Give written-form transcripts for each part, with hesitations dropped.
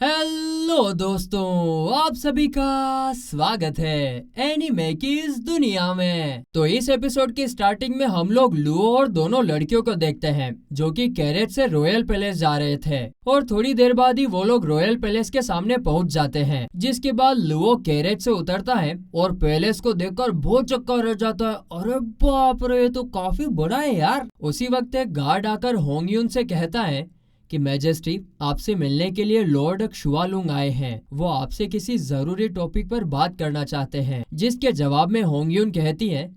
Hello दोस्तों, आप सभी का स्वागत है एनीमे की इस दुनिया में। तो इस एपिसोड की स्टार्टिंग में हम लोग लुओ और दोनों लड़कियों को देखते हैं जो कि कैरेट से रॉयल पैलेस जा रहे थे और थोड़ी देर बाद ही वो लोग रॉयल पैलेस के सामने पहुंच जाते हैं। जिसके बाद लुओ कैरेट से उतरता है और पैलेस को देखकर बहुत चक्का रह जाता है। अरे बाप रे, ये तो काफी बड़ा है यार। उसी वक्त एक गार्ड आकर होंगयुन से कहता है कि मैजेस्टी, आपसे मिलने के लिए लॉर्ड शुआलुंग आए हैं। वो आपसे किसी जरूरी टॉपिक पर बात करना चाहते हैं। जिसके जवाब में होंगयुन कहती है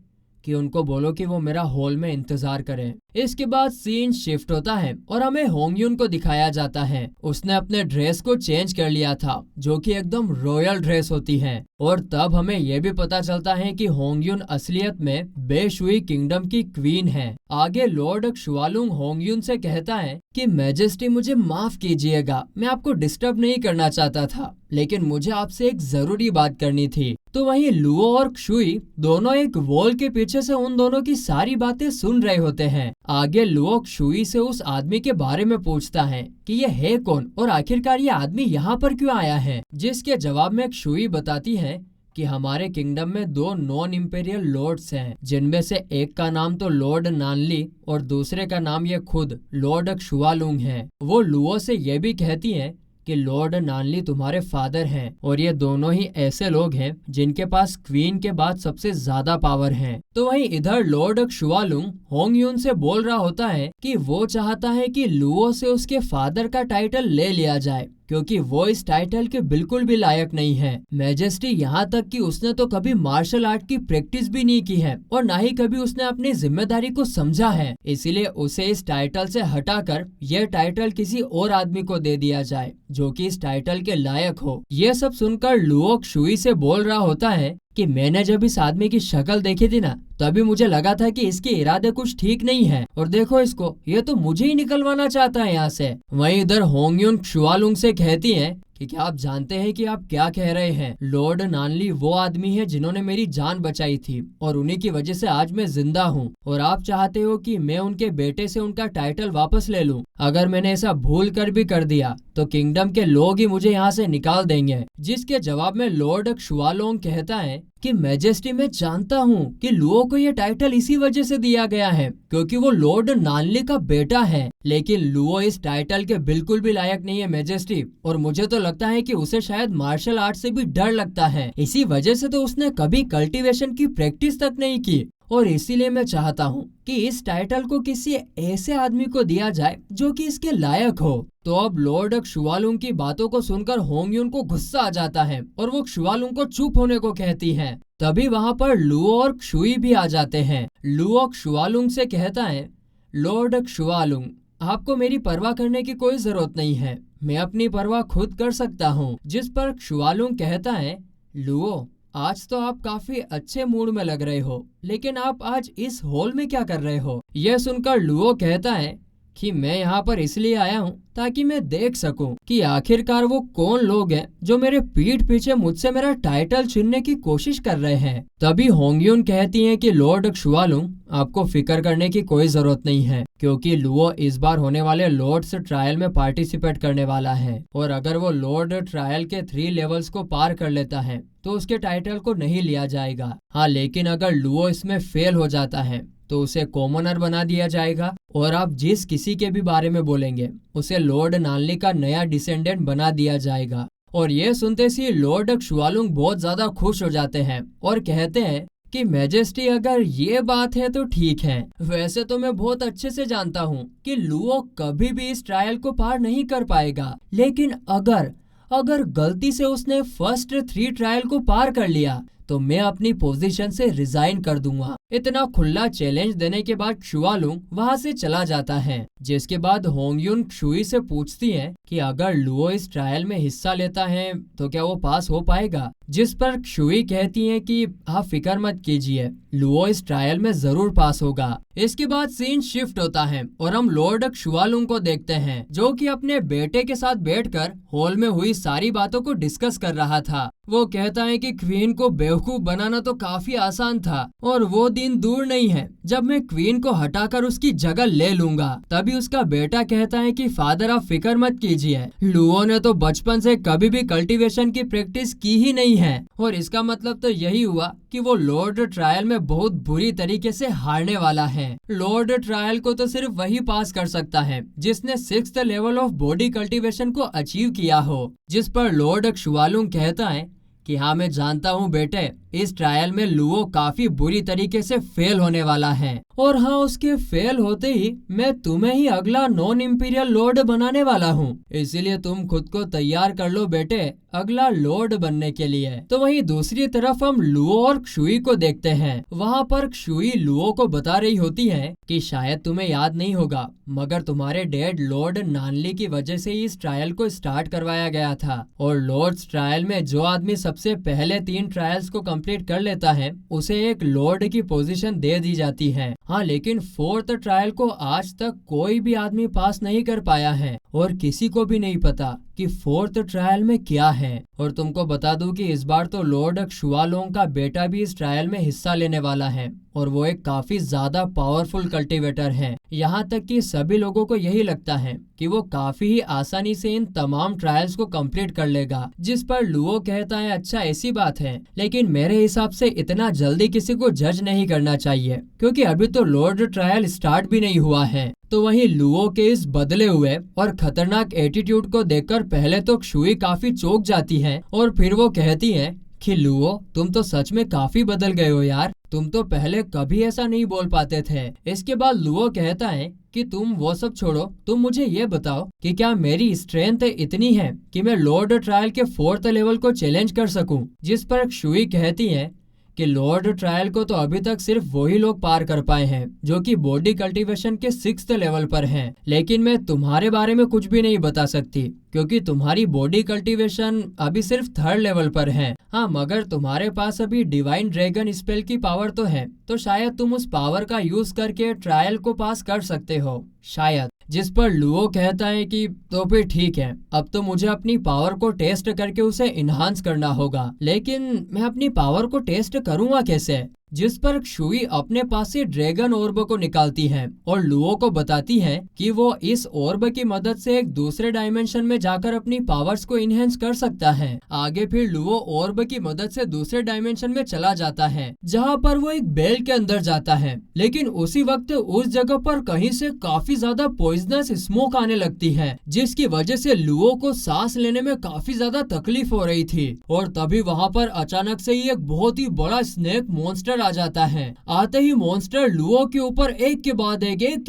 कि उनको बोलो कि वो मेरा हॉल में इंतजार करें। इसके बाद सीन शिफ्ट होता है और हमें होंगयुन को दिखाया जाता है। उसने अपने ड्रेस को चेंज कर लिया था जो कि एकदम रॉयल ड्रेस होती है। और तब हमें यह भी पता चलता है कि होंगयुन असलियत में बेशुई किंगडम की क्वीन है। आगे लॉर्ड शुआलुंग होंगयुन से कहता है कि मैजेस्टी, मुझे माफ कीजिएगा, मैं आपको डिस्टर्ब नहीं करना चाहता था, लेकिन मुझे आपसे एक जरूरी बात करनी थी। तो वहीं लुओ और क्षुई दोनों एक वॉल के पीछे से उन दोनों की सारी बातें सुन रहे होते हैं। आगे लुओ क्षुई से उस आदमी के बारे में पूछता है कि ये है कौन और आखिरकार ये आदमी यहाँ पर क्यों आया है। जिसके जवाब में क्षुई बताती है कि हमारे किंगडम में दो नॉन इम्पेरियल लॉर्ड्स हैं, जिनमें से एक का नाम तो लॉर्ड नानली और दूसरे का नाम ये खुद लॉर्ड शुआलुंग है। वो लुओ से ये भी कहती है कि लॉर्ड नानली तुम्हारे फादर हैं और ये दोनों ही ऐसे लोग हैं जिनके पास क्वीन के बाद सबसे ज्यादा पावर है। तो वहीं इधर लॉर्ड शुआलुंग होंगयुन से बोल रहा होता है कि वो चाहता है कि लुओ से उसके फादर का टाइटल ले लिया जाए क्योंकि वो इस टाइटल के बिल्कुल भी लायक नहीं है। मैजेस्टी, यहाँ तक कि उसने तो कभी मार्शल आर्ट की प्रैक्टिस भी नहीं की है और ना ही कभी उसने अपनी जिम्मेदारी को समझा है। इसीलिए उसे इस टाइटल से हटाकर यह टाइटल किसी और आदमी को दे दिया जाए जो कि इस टाइटल के लायक हो। ये सब सुनकर लुओ क्षुई से बोल रहा होता है कि मैंने जब इस आदमी की शक्ल देखी थी ना, तभी मुझे लगा था कि इसके इरादे कुछ ठीक नहीं है और देखो इसको, ये तो मुझे ही निकलवाना चाहता है यहाँ से। वहीं इधर होंगयुन शुआलुंग से कहती है कि क्या आप जानते हैं कि आप क्या कह रहे हैं? लॉर्ड नानली वो आदमी है जिन्होंने मेरी जान बचाई थी और उन्हीं की वजह से आज मैं जिंदा हूँ और आप चाहते हो कि मैं उनके बेटे से उनका टाइटल वापस ले लूं। अगर मैंने ऐसा भूल कर भी कर दिया तो किंगडम के लोग ही मुझे यहाँ से निकाल देंगे। जिसके जवाब में लॉर्ड शुआलोंग कहता है कि मैजेस्टी, मैं जानता हूँ कि लुओ को ये टाइटल इसी वजह से दिया गया है क्योंकि वो लॉर्ड नानली का बेटा है, लेकिन लुओ इस टाइटल के बिल्कुल भी लायक नहीं है मैजेस्टी। और मुझे तो लगता है कि उसे शायद मार्शल आर्ट से भी डर लगता है, इसी वजह से तो उसने कभी कल्टीवेशन की प्रैक्टिस तक नहीं की। और इसीलिए मैं चाहता हूँ कि इस टाइटल को किसी ऐसे आदमी को दिया जाए जो कि इसके लायक हो। तो अब लॉर्ड शुआलुंग की बातों को सुनकर होंगयुन को गुस्सा आ जाता है और वो शुआलुंग को चुप होने को कहती है। तभी वहाँ पर लुओ और क्षुई भी आ जाते हैं। लुओ शुआलुंग से कहता है, लॉर्ड शुआलुंग, आपको मेरी परवाह करने की कोई जरूरत नहीं है, मैं अपनी परवाह खुद कर सकता हूँ। जिस पर शुआलुंग कहता है, लुओ, आज तो आप काफी अच्छे मूड में लग रहे हो, लेकिन आप आज इस हॉल में क्या कर रहे हो? यह सुनकर लुओ कहता है कि मैं यहाँ पर इसलिए आया हूँ ताकि मैं देख सकूं कि आखिरकार वो कौन लोग हैं जो मेरे पीठ पीछे मुझसे मेरा टाइटल छीनने की कोशिश कर रहे हैं। तभी होंगयुन कहती हैं कि लॉर्ड शुआलुंग, आपको फिक्र करने की कोई जरूरत नहीं है क्योंकि लुओ इस बार होने वाले लॉर्ड्स ट्रायल में पार्टिसिपेट करने वाला है और अगर वो लॉर्ड ट्रायल के 3 लेवल्स को पार कर लेता है तो उसके टाइटल को नहीं लिया जाएगा। हाँ, लेकिन अगर लुओ इसमें फेल हो जाता है तो उसे कॉमनर बना दिया जाएगा और आप जिस किसी के भी बारे में बोलेंगे उसे लॉर्ड नानली का नया डिसेंडेंट बना दिया जाएगा। और ये सुनते ही लॉर्ड शुआलुंग बहुत ज्यादा खुश हो जाते हैं और कहते हैं कि मैजेस्टी, अगर ये बात है तो ठीक है। वैसे तो मैं बहुत अच्छे से जानता हूँ कि लुओ कभी भी इस ट्रायल को पार नहीं कर पाएगा, लेकिन अगर गलती से उसने फर्स्ट 3 ट्रायल को पार कर लिया तो मैं अपनी पोजीशन से रिजाइन कर दूंगा। इतना खुला चैलेंज देने के बाद शुआलुंग वहां से चला जाता है। जिसके बाद होंगयुन क्षुई से पूछती है कि अगर लुओ इस ट्रायल में हिस्सा लेता है तो क्या वो पास हो पाएगा? जिस पर क्षुई कहती है कि आप फिक्र मत कीजिए, लुओ इस ट्रायल में जरूर पास होगा। इसके बाद सीन शिफ्ट होता है और हम लॉर्ड शुआलुंग को देखते हैं जो कि अपने बेटे के साथ बैठकर हॉल में हुई सारी बातों को डिस्कस कर रहा था। वो कहता है कि क्वीन को बेवकूफ बनाना तो काफी आसान था और वो दिन दूर नहीं है जब मैं क्वीन को हटाकर उसकी जगह ले लूंगा। तभी उसका बेटा कहता है कि फादर आप फिक्र मत कीजिए, लुओ ने तो बचपन से कभी भी कल्टीवेशन की प्रैक्टिस की ही नहीं है और इसका मतलब तो यही हुआ कि वो लॉर्ड ट्रायल में बहुत बुरी तरीके से हारने वाला है। लॉर्ड ट्रायल को तो सिर्फ वही पास कर सकता है जिसने 6th level of body cultivation को अचीव किया हो। जिस पर लॉर्ड शुआलुंग कहता है कि हाँ मैं जानता हूँ बेटे, इस ट्रायल में लुओ काफी बुरी तरीके से फेल होने वाला है और हाँ उसके फेल होते ही मैं तुम्हें ही अगला नॉन इम्पीरियल लॉर्ड बनाने वाला हूँ, इसीलिए तुम खुद को तैयार कर लो बेटे अगला लॉर्ड बनने के लिए। तो वहीं दूसरी तरफ हम लुओ और क्षुई को देखते हैं। वहाँ पर क्षुई लुओ को बता रही होती है कि शायद तुम्हें याद नहीं होगा मगर तुम्हारे डैड लॉर्ड नानली की वजह से इस ट्रायल को स्टार्ट करवाया गया था और लॉर्ड्स ट्रायल में जो आदमी सबसे पहले 3 ट्रायल्स को कंप्लीट कर लेता है उसे एक लॉर्ड की पोजीशन दे दी जाती है। हाँ लेकिन 4th ट्रायल को आज तक कोई भी आदमी पास नहीं कर पाया है और किसी को भी नहीं पता कि 4th ट्रायल में क्या है। और तुमको बता दूं कि इस बार तो लॉर्ड शुआलोंग का बेटा भी इस ट्रायल में हिस्सा लेने वाला है और वो एक काफी ज्यादा पावरफुल कल्टीवेटर है। यहाँ तक कि सभी लोगों को यही लगता है कि वो काफी ही आसानी से इन तमाम ट्रायल्स को कंप्लीट कर लेगा। जिस पर लुओ कहता है अच्छा ऐसी बात है, लेकिन मेरे हिसाब से इतना जल्दी किसी को जज नहीं करना चाहिए क्योंकि अभी तो लॉर्ड ट्रायल स्टार्ट भी नहीं हुआ है। तो वहीं लुओ के इस बदले हुए और खतरनाक एटीट्यूड को देखकर पहले तो क्षुई काफी चौंक जाती है और फिर वो कहती है कि लुओ तुम तो सच में काफी बदल गए हो यार, तुम तो पहले कभी ऐसा नहीं बोल पाते थे। इसके बाद लुओ कहता है कि तुम वो सब छोड़ो, तुम मुझे ये बताओ कि क्या मेरी स्ट्रेंथ इतनी है कि मैं लॉर्ड ट्रायल के 4th लेवल को चैलेंज कर सकूं। जिस पर क्षुई कहती है कि लॉर्ड ट्रायल को तो अभी तक सिर्फ वही लोग पार कर पाए हैं जो कि बॉडी कल्टीवेशन के 6th लेवल पर हैं, लेकिन मैं तुम्हारे बारे में कुछ भी नहीं बता सकती क्योंकि तुम्हारी बॉडी कल्टीवेशन अभी सिर्फ 3rd लेवल पर है। हाँ मगर तुम्हारे पास अभी डिवाइन ड्रैगन स्पेल की पावर तो है, तो शायद तुम उस पावर का यूज करके ट्रायल को पास कर सकते हो शायद। जिस पर लुओ कहता है कि तो फिर ठीक है, अब तो मुझे अपनी पावर को टेस्ट करके उसे इन्हांस करना होगा, लेकिन मैं अपनी पावर को टेस्ट करूंगा कैसे। जिस पर क्षुई अपने पास से ड्रैगन ऑर्ब को निकालती है और लुओ को बताती है कि वो इस ऑर्ब की मदद से एक दूसरे डायमेंशन में जाकर अपनी पावर्स को इनहेंस कर सकता है। आगे फिर लुओ ऑर्ब की मदद से दूसरे डायमेंशन में चला जाता है जहाँ पर वो एक बेल के अंदर जाता है, लेकिन उसी वक्त उस जगह पर कहीं से काफी ज्यादा पॉइजनस स्मोक आने लगती है जिसकी वजह से लुओ को सांस लेने में काफी ज्यादा तकलीफ हो रही थी। और तभी वहाँ पर अचानक से ही एक बहुत ही बड़ा स्नेक मॉन्स्टर आ जाता है। आते ही मॉन्स्टर लुओ के ऊपर एक के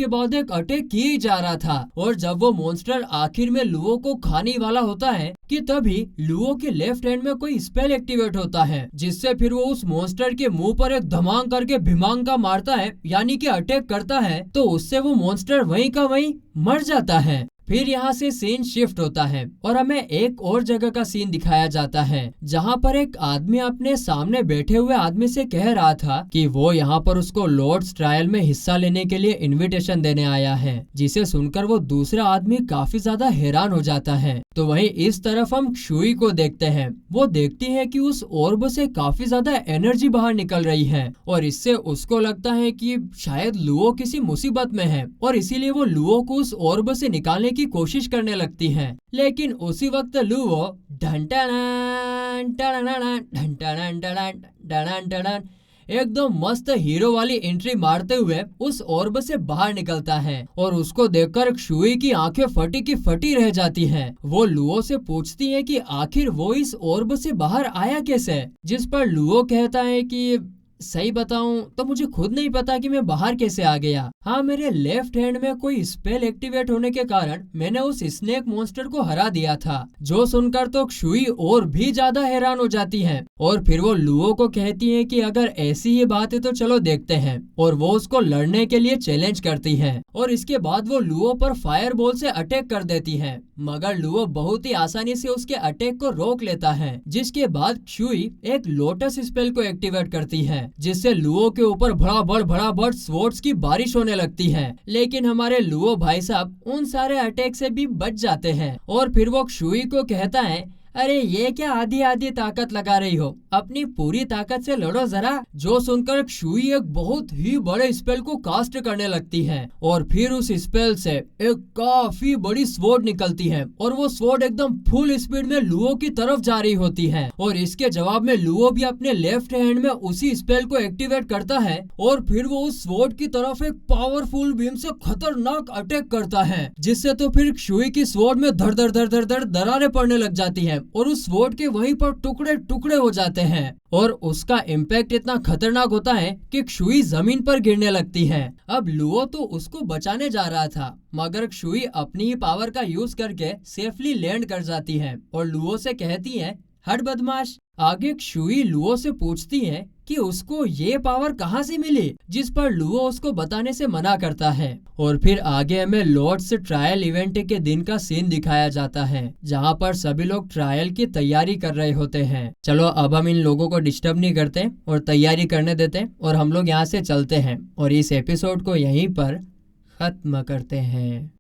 बाद एक अटैक किए जा रहा था और जब वो मॉन्स्टर आखिर में लुओ को खाने वाला होता है कि तभी लुओ के लेफ्ट हैंड में कोई स्पेल एक्टिवेट होता है जिससे फिर वो उस मॉन्स्टर के मुंह पर एक धमांग करके भिमांग का मारता है यानी कि अटैक करता है, तो उससे वो मॉन्स्टर वहीं का वहीं मर जाता है। फिर यहाँ से सीन शिफ्ट होता है और हमें एक और जगह का सीन दिखाया जाता है जहाँ पर एक आदमी अपने सामने बैठे हुए आदमी से कह रहा था कि वो यहाँ पर उसको लॉर्ड्स ट्रायल में हिस्सा लेने के लिए इनविटेशन देने आया है, जिसे सुनकर वो दूसरा आदमी काफी ज्यादा हैरान हो जाता है। तो वहीं इस तरफ हम क्षुई को देखते हैं। वो देखती है कि उस ऑर्ब से काफी ज्यादा एनर्जी बाहर निकल रही है और इससे उसको लगता है कि शायद लुओ किसी मुसीबत में है और इसीलिए वो लुओ को उस ऑर्ब से निकालने की कोशिश करने लगती है। लेकिन उसी वक्त लुओ एकदम मस्त हीरो वाली एंट्री मारते हुए उस ऑर्ब से बाहर निकलता है और उसको देखकर क्षुई की आंखें फटी की फटी रह जाती हैं। वो लुओ से पूछती है कि आखिर वो इस ऑर्ब से बाहर आया कैसे। जिस पर लुओ कहता है कि सही बताऊं तो मुझे खुद नहीं पता कि मैं बाहर कैसे आ गया। हाँ मेरे लेफ्ट हैंड में कोई स्पेल एक्टिवेट होने के कारण मैंने उस स्नेक मॉन्स्टर को हरा दिया था। जो सुनकर तो क्षुई और भी ज्यादा हैरान हो जाती है और फिर वो लुओ को कहती है कि अगर ऐसी ही बात है तो चलो देखते हैं, और वो उसको लड़ने के लिए चैलेंज करती है और इसके बाद वो लुओ पर फायर बॉल से अटैक कर देती है, मगर लुओ बहुत ही आसानी से उसके अटैक को रोक लेता है। जिसके बाद क्षुई एक लोटस स्पेल को एक्टिवेट करती है जिससे लुओ के ऊपर भड़ाभड़ स्वॉर्ड्स की बारिश होने लगती है। लेकिन हमारे लुओ भाई साहब उन सारे अटैक से भी बच जाते हैं और फिर वो क्षुई को कहता है अरे ये क्या आधी आधी ताकत लगा रही हो, अपनी पूरी ताकत से लड़ो जरा। जो सुनकर क्षुई एक बहुत ही बड़े स्पेल को कास्ट करने लगती है और फिर उस स्पेल से एक काफी बड़ी स्वॉर्ड निकलती है और वो स्वॉर्ड एकदम फुल स्पीड में लुओ की तरफ जा रही होती है। और इसके जवाब में लुओ भी अपने लेफ्ट हैंड में उसी स्पेल को एक्टिवेट करता है और फिर वो उस स्वॉर्ड की तरफ एक पावरफुल बीम से खतरनाक अटैक करता है, जिससे तो फिर क्षुई की स्वॉर्ड में धड़ धड़ धड़ धड़ धड़ दरारें पड़ने लग जाती है और उस स्वॉर्ड के वहीं पर टुकड़े टुकड़े हो जाते हैं और उसका इम्पैक्ट इतना खतरनाक होता है कि क्षुई जमीन पर गिरने लगती है। अब लुओ तो उसको बचाने जा रहा था, मगर क्षुई अपनी ही पावर का यूज करके सेफली लैंड कर जाती है और लुओ से कहती है, हट बदमाश। आगे क्षुई लुओ से पूछती है कि उसको ये पावर कहाँ से मिली, जिस पर लुओ उसको बताने से मना करता है। और फिर आगे हमें लॉर्ड्स ट्रायल इवेंट के दिन का सीन दिखाया जाता है, जहाँ पर सभी लोग ट्रायल की तैयारी कर रहे होते हैं। चलो अब हम इन लोगों को डिस्टर्ब नहीं करते और तैयारी करने देते और हम लोग यहाँ से चलते हैं और इस एपिसोड को यहीं पर खत्म करते हैं।